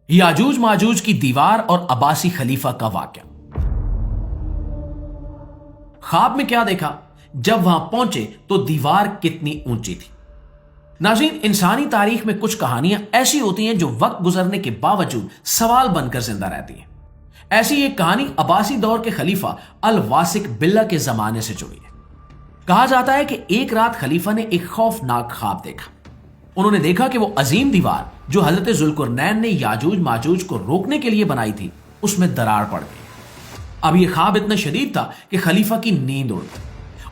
याजूज माजूज की दीवार और अब्बासी खलीफा का वाकया। ख्वाब में क्या देखा? जब वहां पहुंचे तो दीवार कितनी ऊंची थी। नाज़रीन, इंसानी तारीख में कुछ कहानियां ऐसी होती हैं जो वक्त गुजरने के बावजूद सवाल बनकर जिंदा रहती हैं। ऐसी एक कहानी अब्बासी दौर के खलीफा अल वासिक बिल्ला के जमाने से जुड़ी है। कहा जाता है कि एक रात खलीफा ने एक खौफनाक ख्वाब देखा। उन्होंने देखा कि वो अजीम दीवार जो हजरत जुल्कुरनैन ने याजूज माजूज को रोकने के लिए बनाई थी, उसमें दरार पड़ गई। अब यह ख्वाब इतना शदीद था कि खलीफा की नींद उड़ गई।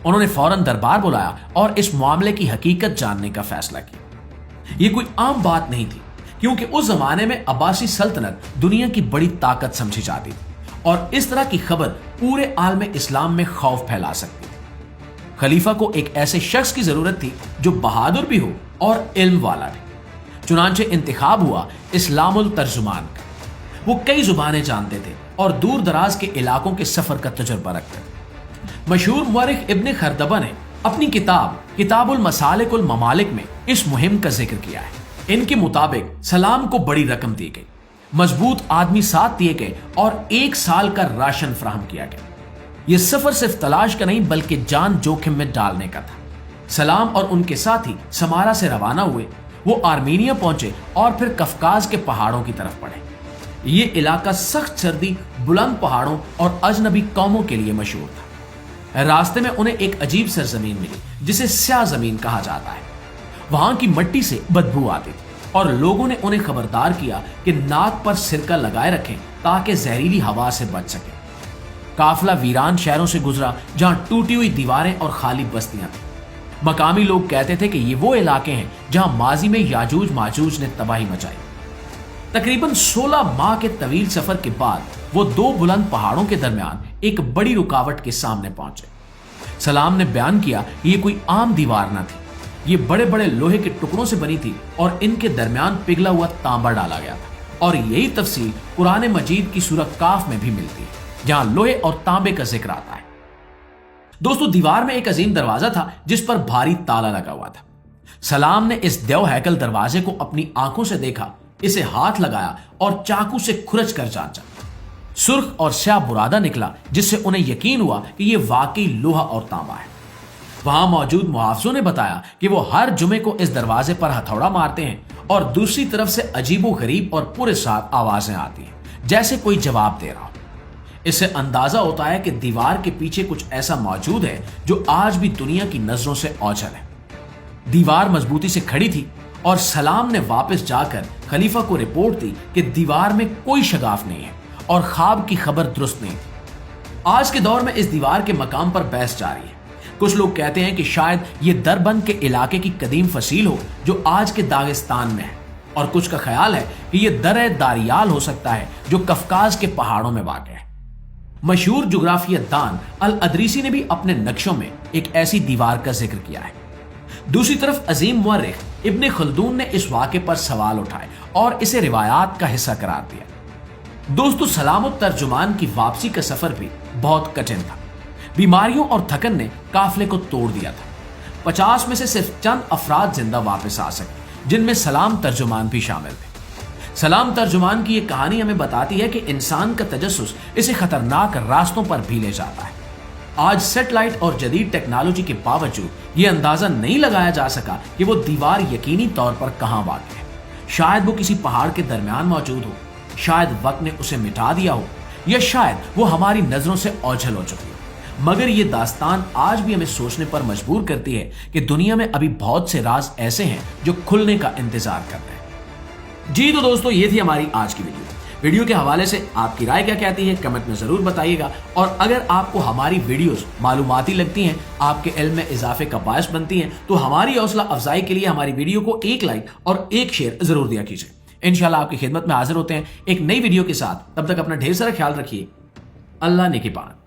उन्होंने फौरन दरबार बुलाया और इस मामले की हकीकत जानने का फैसला किया। यह कोई आम बात नहीं थी, क्योंकि उस जमाने में अब्बासी सल्तनत दुनिया की बड़ी ताकत समझी जाती थी और इस तरह की खबर पूरे आलम इस्लाम में खौफ फैला सकती थी। खलीफा को एक ऐसे शख्स की जरूरत थी जो बहादुर भी हो और इल्म वाला भी। चुनांचे इंतखाब हुआ इस्लामुल तर्जुमान का। वो कई जुबानें जानते थे और दूर दराज के इलाकों के सफर का तजुर्बा रखते थे। मशहूर मुअर्रिख इब्न खरदबा ने अपनी किताब किताबुल मसालिकुल ममालिक में इस मुहिम का जिक्र किया है। इनके मुताबिक सलाम को बड़ी रकम दी गई, मजबूत आदमी साथ दिए गए और 1 साल का राशन फराहम किया गया। यह सफर सिर्फ तलाश का नहीं बल्कि जान जोखिम में डालने का था। सलाम और उनके साथी समारा से रवाना हुए। वो आर्मीनिया पहुंचे और फिर कफकाज के पहाड़ों की तरफ बढ़े। ये इलाका सख्त सर्दी, बुलंद पहाड़ों और अजनबी कौमों के लिए मशहूर था। रास्ते में उन्हें एक अजीब सरजमीन मिली जिसे स्याह जमीन कहा जाता है। वहां की मिट्टी से बदबू आती थी और लोगों ने उन्हें खबरदार किया कि नाक पर सिरका लगाए रखें ताकि जहरीली हवा से बच सके। काफिला वीरान शहरों से गुजरा जहां टूटी हुई दीवारें और खाली बस्तियां थी। मकामी लोग कहते थे कि ये वो इलाके हैं जहां माजी में याजूज माजूज ने तबाही मचाई। तकरीबन 16 माह के तवील सफर के बाद वो 2 बुलंद पहाड़ों के दरमियान एक बड़ी रुकावट के सामने पहुंचे। सलाम ने बयान किया ये कोई आम दीवार न थी। ये बड़े बड़े लोहे के टुकड़ों से बनी थी और इनके दरमियान पिघला हुआ तांबा डाला गया था। और यही तफसील कुरान मजीद की सूरह काफ में भी मिलती है, जहां लोहे और तांबे का जिक्र आता है। दोस्तों, दीवार में एक अजीम दरवाजा था जिस पर भारी ताला लगा हुआ था। सलाम ने इस देव हैकल दरवाजे को अपनी आंखों से देखा, इसे हाथ लगाया और चाकू से खुरच कर जांचा। सुर्ख और स्याह बुरादा निकला जिससे उन्हें यकीन हुआ कि यह वाकई लोहा और तांबा है। वहां मौजूद मुहाफिजों ने बताया कि वो हर जुमे को इस दरवाजे पर हथौड़ा मारते हैं और दूसरी तरफ से अजीबो गरीब और पूरे साथ आवाजें आती हैं, जैसे कोई जवाब दे रहा हो। इससे अंदाजा होता है कि दीवार के पीछे कुछ ऐसा मौजूद है जो आज भी दुनिया की नजरों से ओझल है। दीवार मजबूती से खड़ी थी और सलाम ने वापस जाकर खलीफा को रिपोर्ट दी कि दीवार में कोई शगाफ नहीं है और ख्वाब की खबर दुरुस्त नहीं थी। आज के दौर में इस दीवार के मकाम पर बहस जारी है। कुछ लोग कहते हैं कि शायद ये दरबंद के इलाके की कदीम फसील हो जो आज के दागिस्तान में है, और कुछ का ख्याल है कि यह दर दारियाल हो सकता है जो कफकाज के पहाड़ों में वाक़ है। मशहूर जुग्राफिया दान अल अदरीसी ने भी अपने नक्शों में एक ऐसी दीवार का जिक्र किया है। दूसरी तरफ अजीम मुअर्रिख इब्न खल्दून ने इस वाक़े पर सवाल उठाए और इसे रिवायात का हिस्सा करार दिया। दोस्तों, सलामुत तर्जुमान की वापसी का सफर भी बहुत कठिन था। बीमारियों और थकन ने काफिले को तोड़ दिया था। 50 में से सिर्फ चंद अफराद जिंदा वापस आ सके, जिनमें सलाम तर्जुमान भी शामिल थे। सलाम तर्जुमान की यह कहानी हमें बताती है कि इंसान का तजस्सुस इसे खतरनाक रास्तों पर भी ले जाता है। आज सेटेलाइट और जदीद टेक्नोलॉजी के बावजूद यह अंदाजा नहीं लगाया जा सका कि वो दीवार यकीनी तौर पर कहां वाक़ है। शायद वो किसी पहाड़ के दरमियान मौजूद हो, शायद वक्त ने उसे मिटा दिया हो, या शायद वो हमारी नजरों से ओझल हो चुकी हो। मगर ये दास्तान आज भी हमें सोचने पर मजबूर करती है कि दुनिया में अभी बहुत से राज ऐसे हैं जो खुलने का इंतजार कर रहे हैं। जी तो दोस्तों, ये थी हमारी आज की वीडियो के हवाले से आपकी राय क्या कहती है कमेंट में जरूर बताइएगा। और अगर आपको हमारी वीडियोस मालूमाती लगती हैं, आपके इल्म में इजाफे का बायस बनती हैं, तो हमारी हौसला अफजाई के लिए हमारी वीडियो को एक लाइक और एक शेयर जरूर दिया कीजिए। इंशाल्लाह आपकी खिदमत में हाजिर होते हैं एक नई वीडियो के साथ। तब तक अपना ढेर सारा ख्याल रखिए। अल्लाह निगहबान।